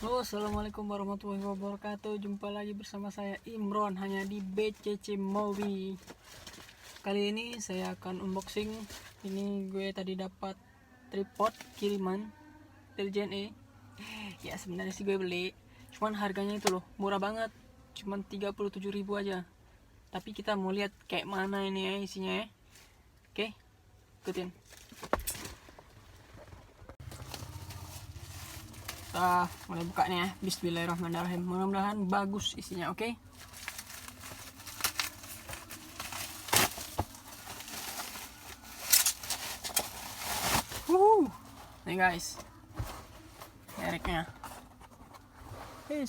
Halo, assalamualaikum warahmatullahi wabarakatuh. Jumpa lagi bersama saya Imron hanya di BCC Movie. Kali ini saya akan unboxing. Ini gue tadi dapat tripod kiriman dari JNE. Ya sebenarnya sih gue beli, cuman harganya itu loh murah banget, cuman 37.000 aja. Tapi kita mau lihat kayak mana ini ya isinya ya. Oke, ikutin. Kita mulai bukanya ya. Bismillahirrahmanirrahim. Mudah-mudahan bagus isinya, oke? Nih guys, mereknya.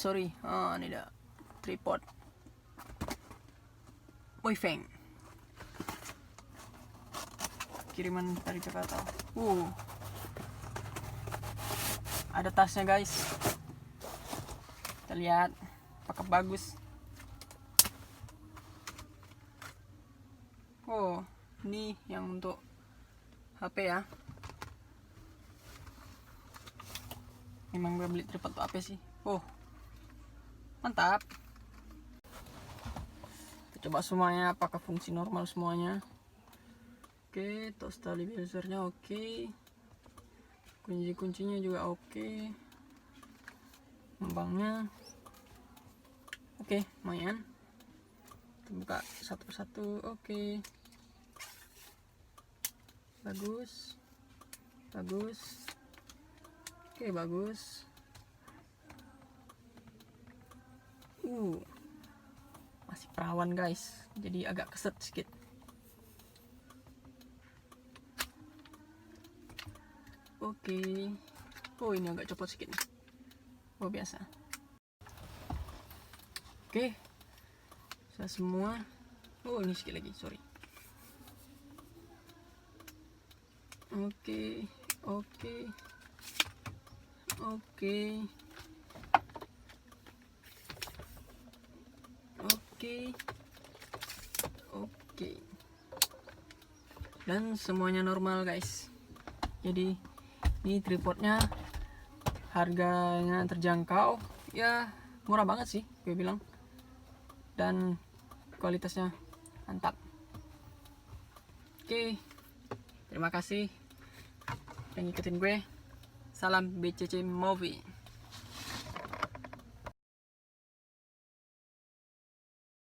Sorry. Ini ada tripod Boyfeng, kiriman dari Jakarta. Ada tasnya guys, kita lihat apakah bagus. Ini yang untuk HP ya. Memang gue beli tripod untuk HP sih. Mantap. Kita coba semuanya apakah fungsi normal semuanya. Oke, untuk stabilizernya oke. Kunci-kuncinya juga oke. Lambangnya oke, lumayan. Kita buka satu persatu. Oke. Bagus. Oke, bagus. Masih perawan guys, jadi agak keset sedikit. Oke. Ini agak copot sedikit nih. Biasa. Oke. Sudah semua. Ini sedikit lagi, sorry. Oke. Dan semuanya normal guys. Jadi ini tripodnya harganya terjangkau ya, murah banget sih gue bilang, dan kualitasnya mantap. Oke, terima kasih yang ngikutin gue. Salam BCC Movie.